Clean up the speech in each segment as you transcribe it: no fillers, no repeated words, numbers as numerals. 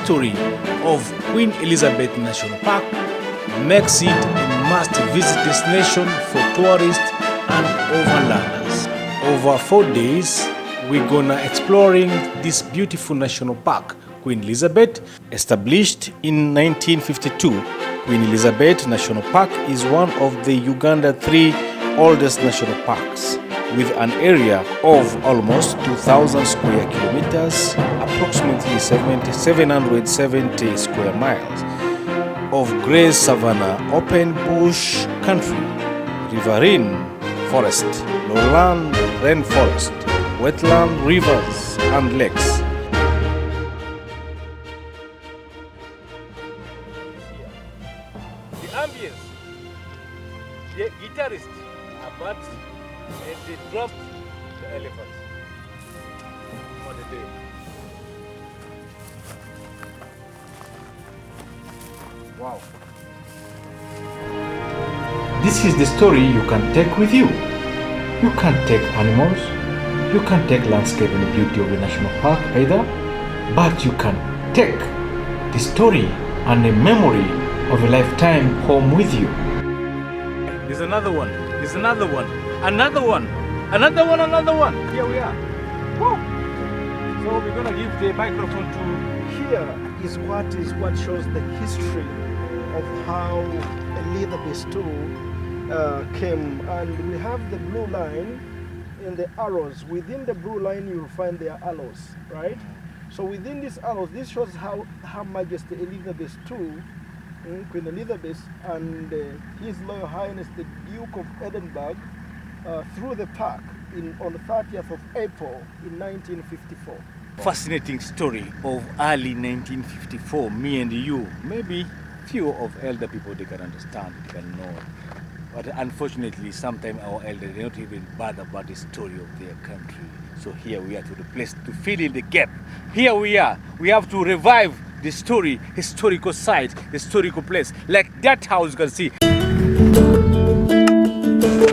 history of Queen Elizabeth National Park makes it a must-visit destination for tourists and overlanders. Over 4 days, we're gonna exploring this beautiful national park, Queen Elizabeth. Established in 1952, Queen Elizabeth National Park is one of the Uganda 3 oldest national parks, with an area of almost 2,000 square kilometers, approximately 770 square miles, of grey savanna, open bush country, riverine forest, lowland rainforest, wetland, rivers and lakes. The ambience, the guitarist, but they dropped the elephant for the day. Wow. This is the story you can take with you. You can't take animals, you can't take landscape and the beauty of the national park either, but you can take the story and the memory of a lifetime home with you. There's another one, there's another one, another one, another one, another one. Here we are. Woo! So we're gonna give the microphone to. Here is what shows the history of how Elizabeth II came, and we have the blue line and the arrows. Within the blue line you will find their arrows, right? So within these arrows, this shows how Her Majesty Elizabeth II, Queen Elizabeth, and His Royal Highness the Duke of Edinburgh through the park on the 30th of April in 1954. Fascinating story of early 1954, me and you. Maybe few of elder people, they can understand, they can know. But unfortunately, sometimes our elders, they don't even bother about the story of their country. So here we are to the place to fill in the gap. Here we are. We have to revive the story, historical site, historical place. Like that house you can see.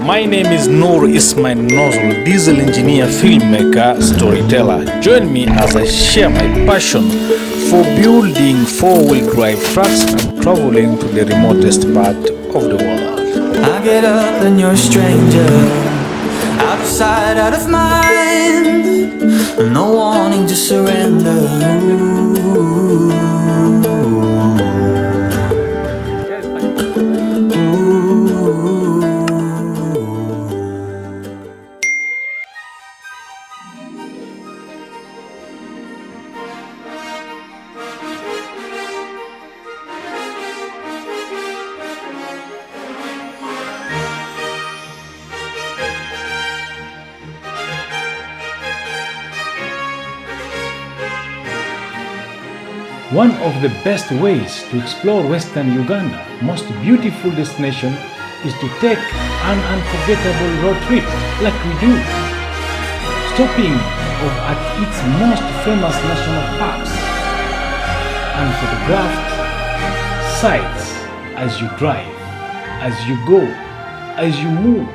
My name is Noor Ismail Nozzle, diesel engineer, filmmaker, storyteller. Join me as I share my passion for building 4-wheel drive trucks and traveling to the remotest part of the world. I get up and you're a stranger, out of sight, out of mind, no wanting to surrender. One of the best ways to explore Western Uganda, most beautiful destination, is to take an unforgettable road trip like we do. Stopping off at its most famous national parks and photographed sights as you drive, as you go, as you move.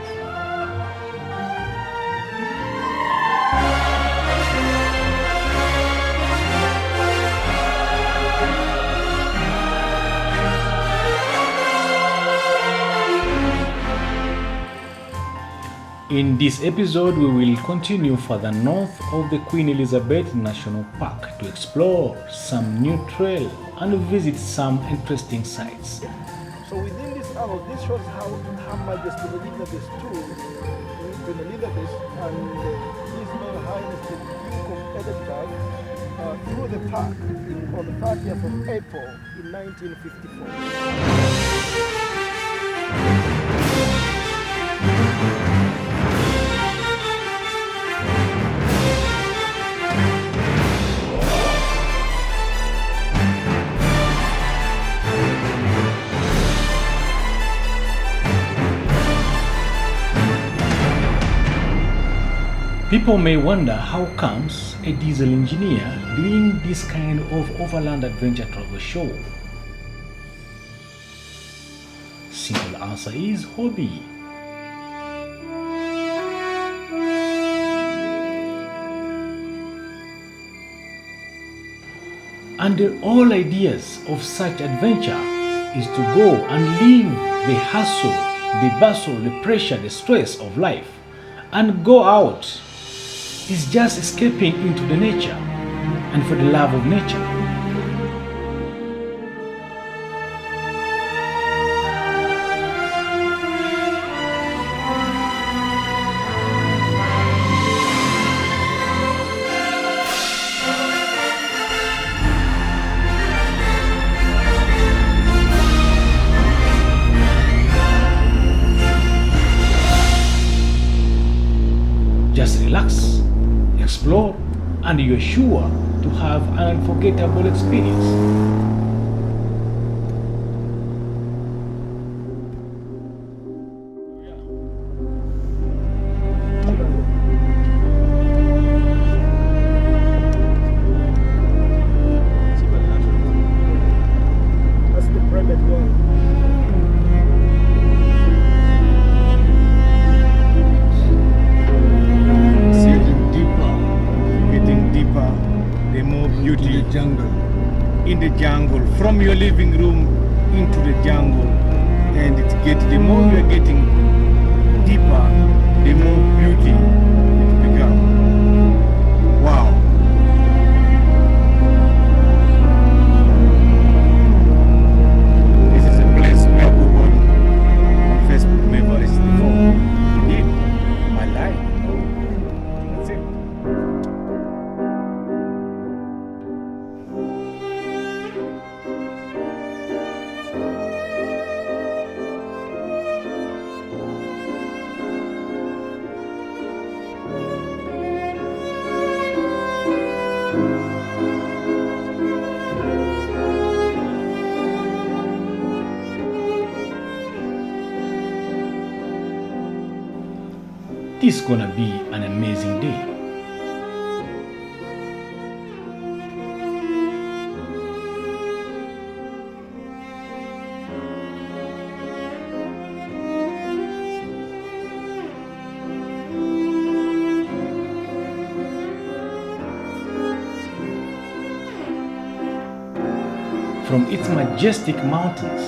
In this episode, we will continue further north of the Queen Elizabeth National Park to explore some new trail and visit some interesting sites. So within this arrow, this shows how Her Majesty Elizabeth II, Queen Elizabeth, and His Royal Highness the Duke of Edinburgh through the park on the 30th of April in 1954. People may wonder how comes a diesel engineer doing this kind of overland adventure travel show. Simple answer is hobby. And the whole ideas of such adventure is to go and leave the hustle, the bustle, the pressure, the stress of life, and go out. It's just escaping into the nature and for the love of nature. Just relax, explore, and you're sure to have an unforgettable experience. That's the private well. The more beauty the jungle. in the jungle, from your living room into the jungle, and the more you are getting deeper, the more beauty it becomes. Wow. This is a place where Google on Facebook never reached before. Indeed, my life. That's it. This is gonna be an amazing day. From its majestic mountains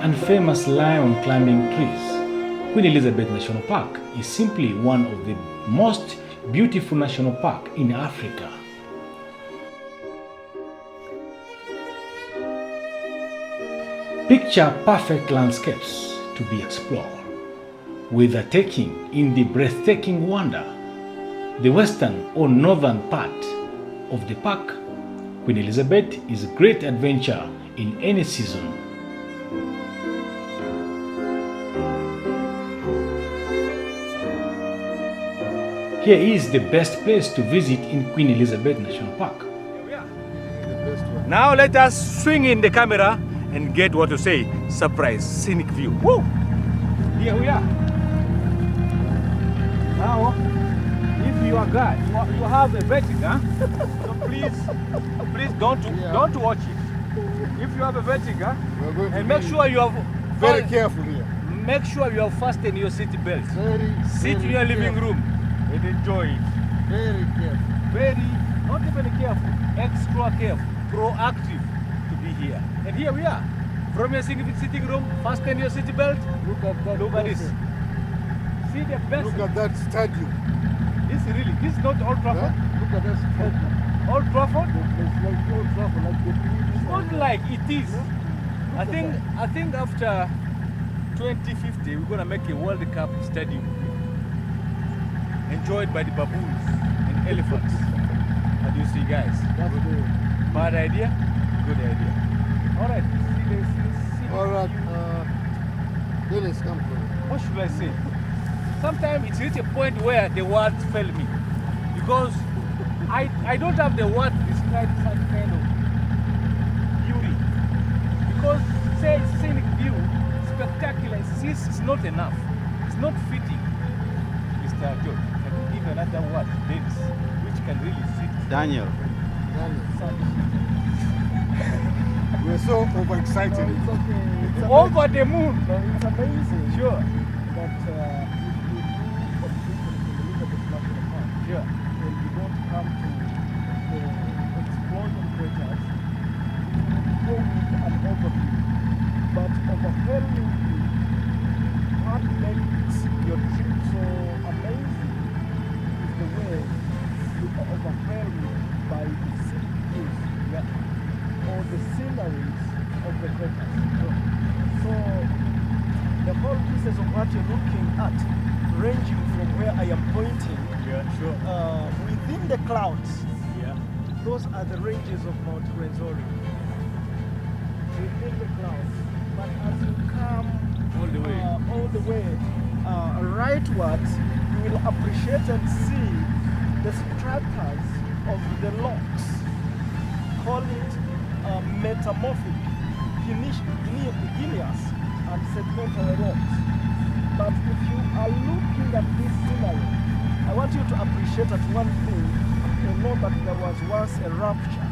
and famous lion climbing trees, Queen Elizabeth National Park is simply one of the most beautiful national parks in Africa. Picture perfect landscapes to be explored, with a taking in the breathtaking wonder, the western or northern part of the park. Queen Elizabeth is a great adventure in any season. Here is the best place to visit in Queen Elizabeth National Park. Now let us swing in the camera and get what to say, surprise, scenic view. Woo! Here we are. Now, if you are God, you have a vertigo, so please don't watch it. If you have a vertigo, and make sure you have Very careful here. make sure you have fastened your seat belt. Sit in your living room and enjoy it. Very careful. Very, not even careful, extra careful, proactive to be here. And here we are. From your sitting room, fasten your seat belt. Look at that. Look at this. See the best. Look at that stadium. This is not Old Trafford. Huh? Look at that stadium. Old Trafford. It's like Old Trafford, like the It's not like it is. Huh? I think after 2050 we're gonna make a World Cup stadium enjoyed by the baboons and elephants. What do you see, guys? That's the. Bad idea? Good idea. All right. All right. Dennis, come for it. What should I say? Sometimes it's reached a point where the words fail me because I don't have the word to describe such kind of beauty. Because say scenic view, spectacular, it's not enough. It's not fitting. Mr. George, can you give another word, Dennis, which can really fit? Daniel. We're so overexcited. It's okay. It's Over the moon. No, it's amazing. Sure. That if you do Elizabeth National Park, Sure. and you don't come to the explosion craters, Sure. Within the clouds, Yeah. those are the ranges of Mount Rwenzori. Within the clouds. But as you come All the way. Rightwards, you will appreciate and see the stratas of the rocks. Call it metamorphic, igneous and sedimentary rocks. But if you are looking at this scenery, I want you to appreciate that one thing. You know that there was once a rupture.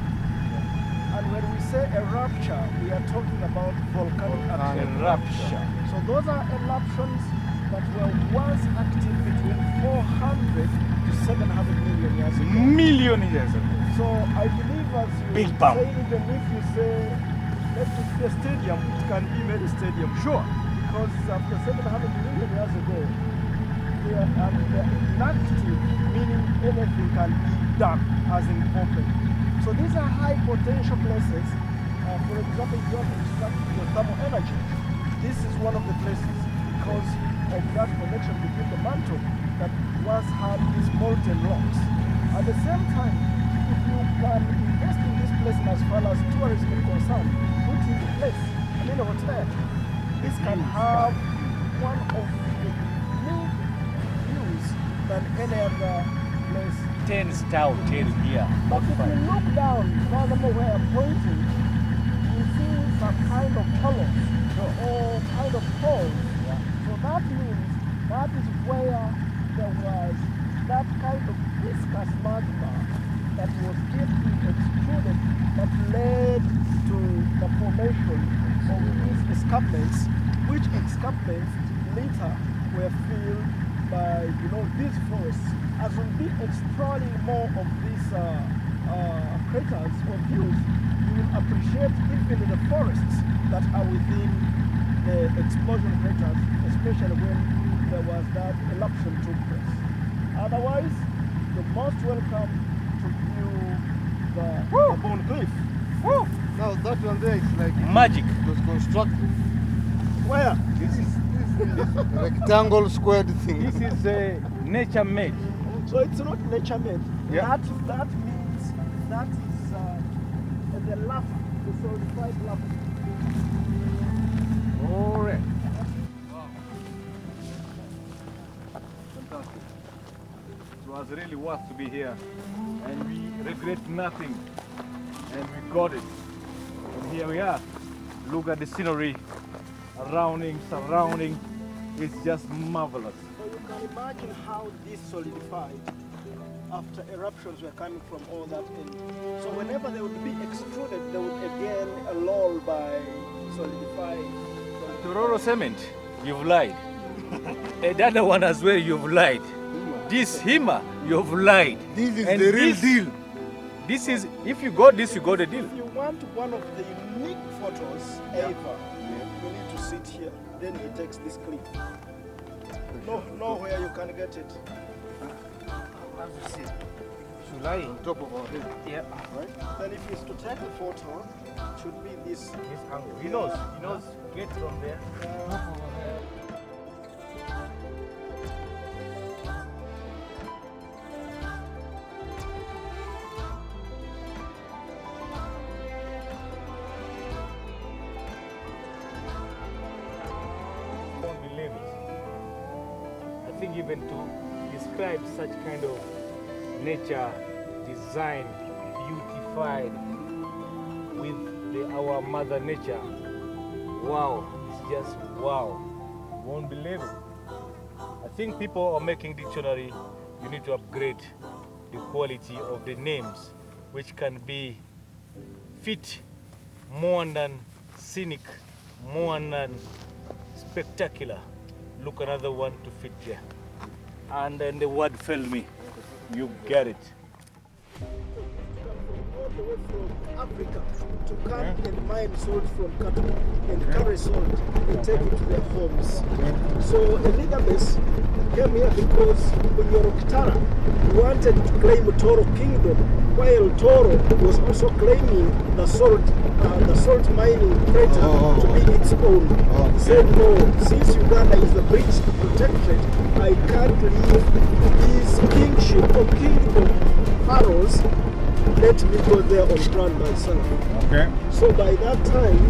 And when we say a rupture, we are talking about volcanic Eruption. So those are eruptions that were once active between 400 to 700 million years ago. Million years ago. So I believe as you Big bang. say, even if you say, let's be a stadium, it can be made a stadium. Sure. Because after 700 million years ago, they are inactive, meaning anything can be done as in open. So these are high potential places. For example, if you want to extract your thermal energy, this is one of the places because of that connection between the mantle that once had these molten rocks. At the same time, if you can invest in this place as far as tourism is concerned, put in place, I mean a hotel, this can have one of the unique views than any other place. 10-star hotel here. But if you look down, furthermore where I'm pointing, you see some kind of colors, or kind of holes. So that means that is where there was that kind of viscous magma that was getting extruded that led to the formation of these escarpments, which escarpments later were filled by these forests. As we'll be exploring more of these craters or views, you will appreciate even the forests that are within the explosion craters, especially when there was that eruption took place. Otherwise, you're most welcome to view the Bone Cliff. Woo! Now that one there is like Magic. it was constructed. Where? This is rectangle squared thing. This is nature made. So it's not nature made. Yeah. That means that is the lava, the solidified lava. All right. Fantastic. It was really worth to be here, and we regret nothing, and we got it. And here we are. Look at the scenery, surrounding. It's just marvelous. So you can imagine how this solidified after eruptions were coming from all that in. So whenever they would be extruded, they would again lull by solidifying. Tororo cement, you've lied. And the other one as well, you've lied. This Hima, you've lied. This is And the real this- deal. This is, if you got this, you got the deal. If you want one of the unique photos ever, you need to sit here. Then he takes this clip. Nowhere you can get it. Should I? On top of our head. Yeah. Right? Then if he's to take a photo, it should be this. This angle. He knows. Get from there. Won't believe it. I think even to describe such kind of nature designed, beautified with our mother nature, wow, it's just wow. Won't believe it. I think people are making dictionary, you need to upgrade the quality of the names, which can be fit more than scenic, more than spectacular. Look another one to fit there. And then the word failed me. You get it. All the way from Africa to come and mine salt from cattle and carry salt and take it to their homes. So Elizabeth came here because when Yorokitara wanted to claim Toro Kingdom, while Toro was also claiming the salt mining crater to be its own. He said, no, since Uganda is the British protectorate, I can't leave his kingship before Kingdom Arrows, let me go there on ground myself. Okay. So by that time,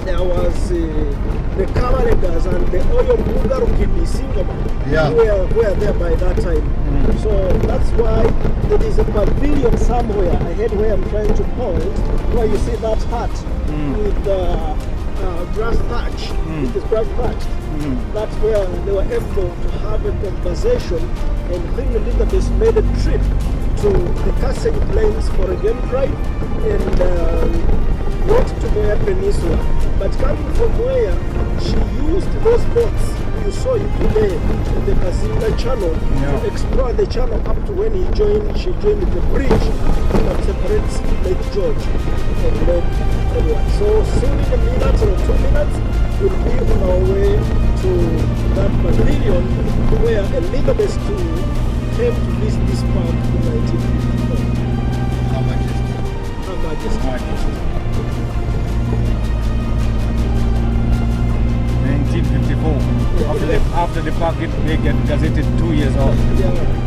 there was the Kavalengas and the Oyo Mugarukidi Singoma who were there by that time. So that's why there is a pavilion somewhere ahead where I'm trying to point, where you see that hut with grass thatch. It is grass thatched. That's where they were able to have a conversation, and Queen Elizabeth made a trip to the Kazinga Plains for a game drive and went to Moya Peninsula. But coming from where she used those boats, you saw it today in the Kazinga channel, to explore the channel up to when she joined the bridge that separates Lake George and Lake Edward. So soon in a minute or 2 minutes, we'll be on our way to that pavilion where Elizabeth II came to visit this park in 1954. How much is it? Her Majesty. 1954. After the park they get gazetted 2 years old. Yeah.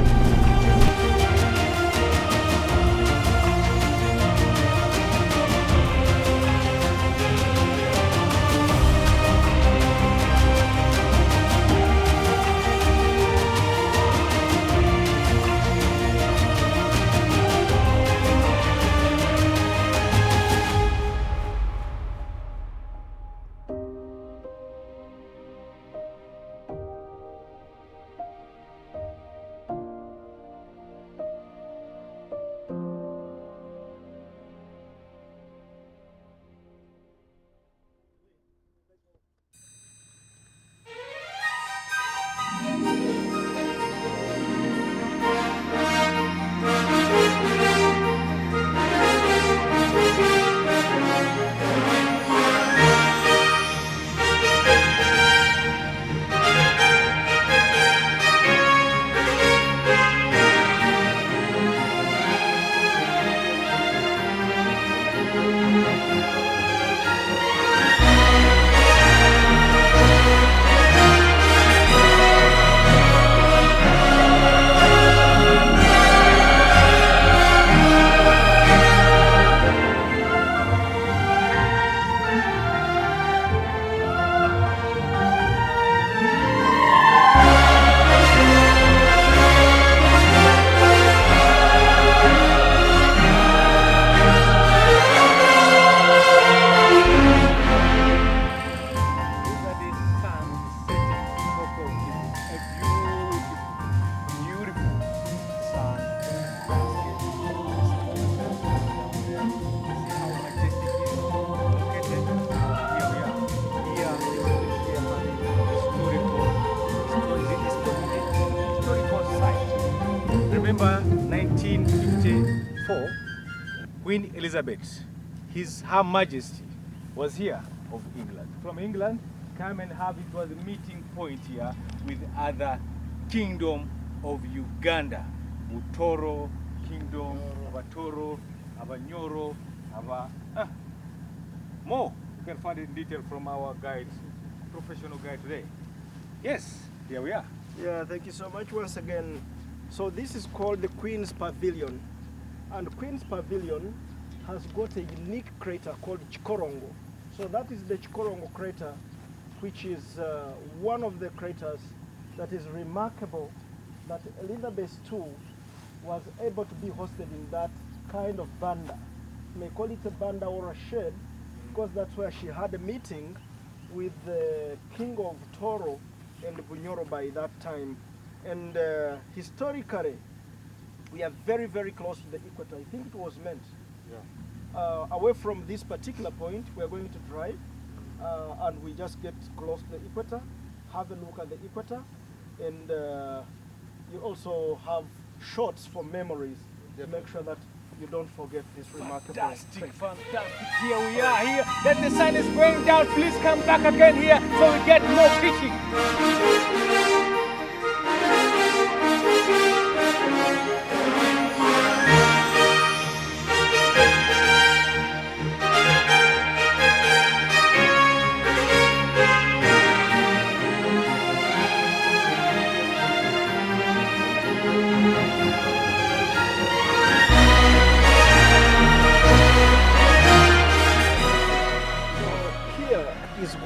Remember 1954, Queen Elizabeth, Her Majesty, was here of England. From England, come and have it was a meeting point here with other kingdom of Uganda. Butoro, Kingdom, Abatoro, Abanyoro, more. You can find it in detail from our guide, professional guide today. Yes, here we are. Yeah, thank you so much once again. So this is called the Queen's Pavilion. And Queen's Pavilion has got a unique crater called Chikolong. So that is the Chikolong Crater, which is one of the craters that is remarkable that Elizabeth II was able to be hosted in that kind of banda. You may call it a banda or a shed, because that's where she had a meeting with the King of Toro and Bunyoro by that time. And historically, we are very, very close to the equator. I think it was meant. Yeah. Away from this particular point, we are going to drive, and we just get close to the equator, have a look at the equator, and you also have shots for memories to make sure that you don't forget this remarkable Fantastic, fantastic. Here we are, here. That the sun is going down. Please come back again here so we get more fishing.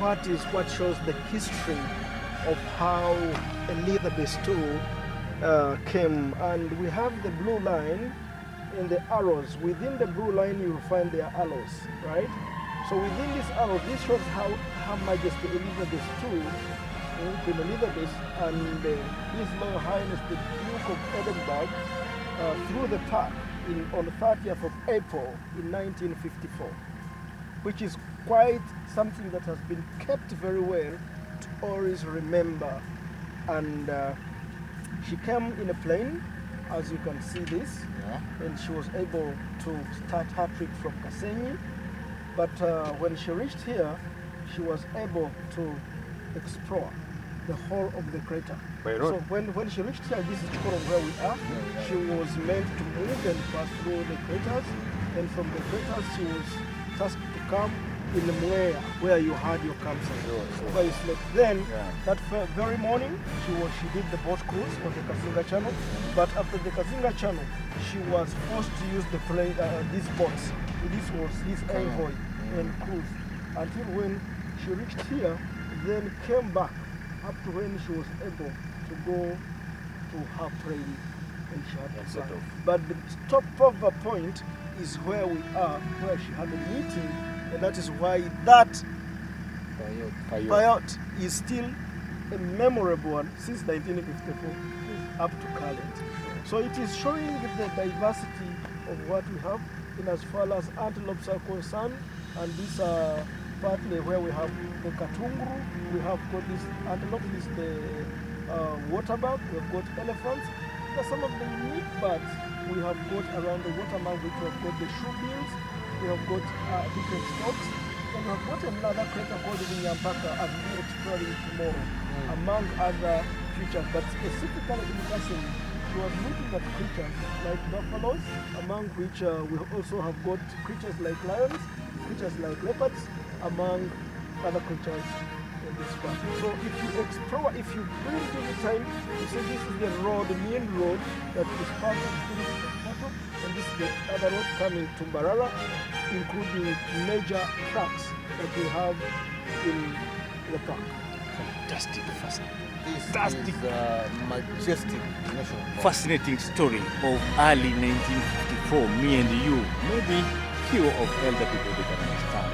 what shows the history of how Elizabeth II came. And we have the blue line and the arrows. Within the blue line, you will find their arrows, right? So within these arrows, this shows how Her Majesty Elizabeth II, Queen Elizabeth, and His Royal Highness the Duke of Edinburgh through the park on the 30th of April in 1954, which is quite something that has been kept very well to always remember. And she came in a plane, as you can see this, and she was able to start her trip from Kazinga. But when she reached here, she was able to explore the whole of the crater. So when she reached here, this is Chikolong where we are. She was meant to move and pass through the craters, and from the craters she was tasked to come in the Mwea, where you had your campsite, where you slept. Then that very morning, she did the boat cruise on the Kazinga Channel. But after the Kazinga Channel, she was forced to use these boats. This was his envoy and cruise until when she reached here, then came back up to when she was able to go to her plane and she had to fly. But the stopover point is where we are, where she had a meeting, and that is why that Payot is still a memorable one since 1954 up to current. So it is showing the diversity of what we have in as far as antelopes are concerned, and these are partly where we have the katunguru, we have got this antelope, this the waterbuck, we've got elephants. There are some of the unique birds we have got around the watermark, which we have got the shoebills, we have got different storks, and we have got another crater called the Nyampaka as we are exploring tomorrow, among other features. But specifically in Kazinga, we was looking at creatures like buffaloes, among which we also have got creatures like lions, creatures like leopards, among other creatures in this park. So if you explore, if you bring any time, you see this is the road, the main road that is part of the Photo, and this is the other road coming to Mbarara, including major tracks that we have in the park. Fantastic, fascinating. This is a majestic national park. Fascinating story of early 1954, me and you. Maybe few of elder people they can understand.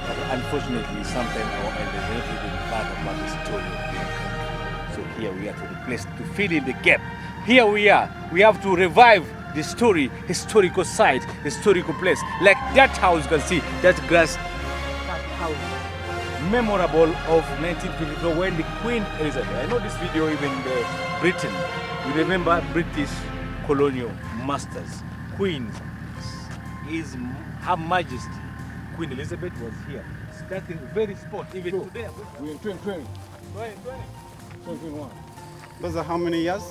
But unfortunately, sometimes our elders don't even bother about the story of their country. So here we are to the place to fill in the gap. Here we are. We have to revive the story, historical site, historical place. Like that house, you can see that grass, that house. Memorable of 1954 when the Queen Elizabeth, I know this video even Britain, you remember British colonial masters, Queen is Her Majesty Queen Elizabeth was here. That is very spot even today. We're in 2020. 2021. Those are how many years?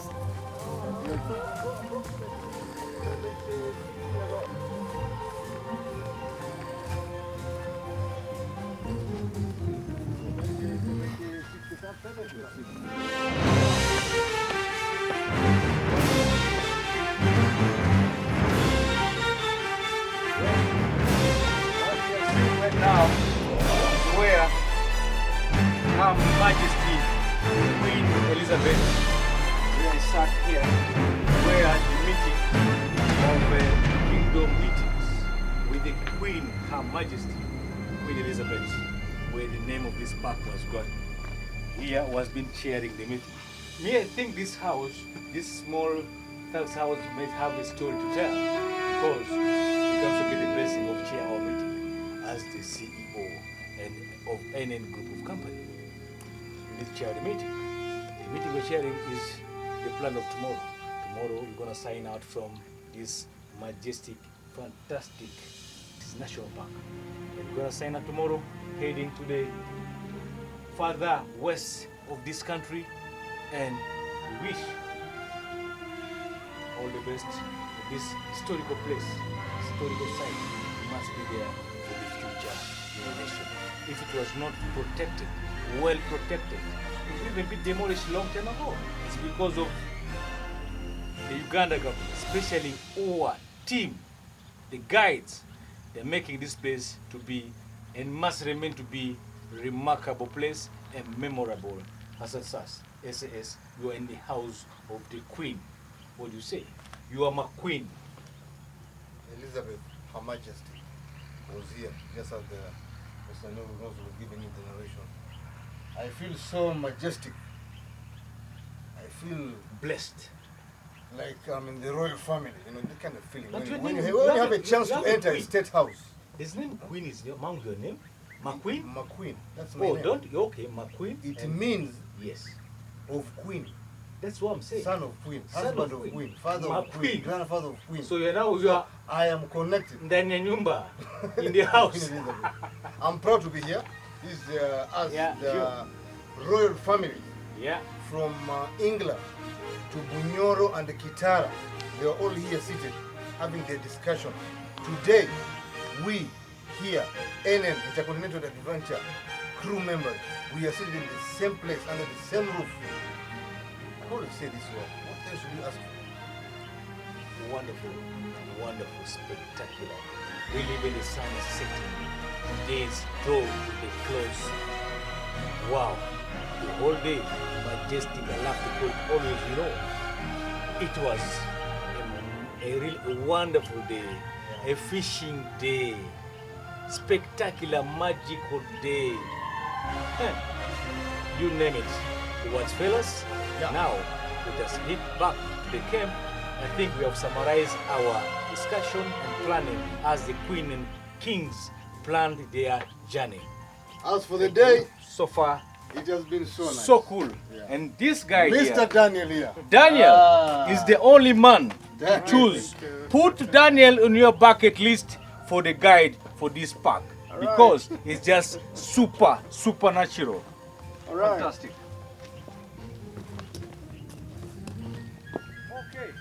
Right now, where Her Majesty Queen Elizabeth, where I sat here, where the meeting of kingdom meetings with the Queen, Her Majesty Queen Elizabeth, where the name of this park was got. Here was been chairing the meeting. Me, I think this house, this small house might have a story to tell because you also get the blessing of chair our meeting as the CEO and of any group of company. You need to chair the meeting. The meeting we're sharing is the plan of tomorrow. Tomorrow we're gonna sign out from this majestic, fantastic national park. And we're gonna sign out tomorrow, heading to the further west of this country, and we wish all the best in this historical place, historical site. It must be there for the future generation. If it was not protected, well protected, it would even be demolished long time ago. It's because of the Uganda government, especially our team, the guides. They're making this place to be and must remain to be remarkable place and memorable. As a SAS, you are in the house of the Queen. What do you say? You are my Queen. Elizabeth, Her Majesty, was here just as the Mr. Noble was giving you the narration. I feel so majestic. I feel Blessed. like I'm in the royal family, you know, that kind of feeling. But When you you have a chance you to have a enter a queen. state house. His name Queen is among your name? McQueen? McQueen, that's my Oh, name. don't you? Okay, McQueen. It and- means yes. of queen, That's what I'm saying. son of queen, Son husband of of queen. queen, father of McQueen. queen, grandfather of queen. So you are I am connected. ndani ya nyumba in the house. I'm proud to be here. This is us, Yeah, the royal family Yeah. from England to Bunyoro and Kitara. They are all here seated, having their discussion. Today, we here, NN, Intercontinental Adventure crew members, we are seated in the same place, under the same roof. I always say this word. What else should you ask for? Wonderful, wonderful, spectacular. Really when the sun is setting, days draw to the close. Wow, the whole day, majestic, I love to put always, you know. It was a really wonderful day, a fishing day, spectacular, magical day. You name it. It was fellas. Yeah. Now, let us hit back to the camp. I think we have summarized our discussion and planning as the Queen and Kings planned their journey. As for the day, So far, it has been so nice. so cool. Yeah. And this guy Mr. here, Daniel here. Daniel, Ah. is the only man to Daniel. choose. Put Daniel on your bucket list for the guide for this park because it's just supernatural. All right. Fantastic. Okay.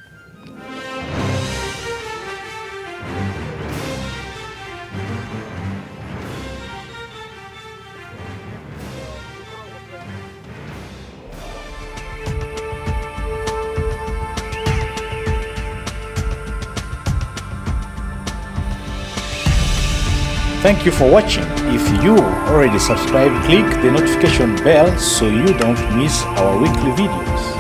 Thank you for watching. If you already subscribed, click the notification bell so you don't miss our weekly videos.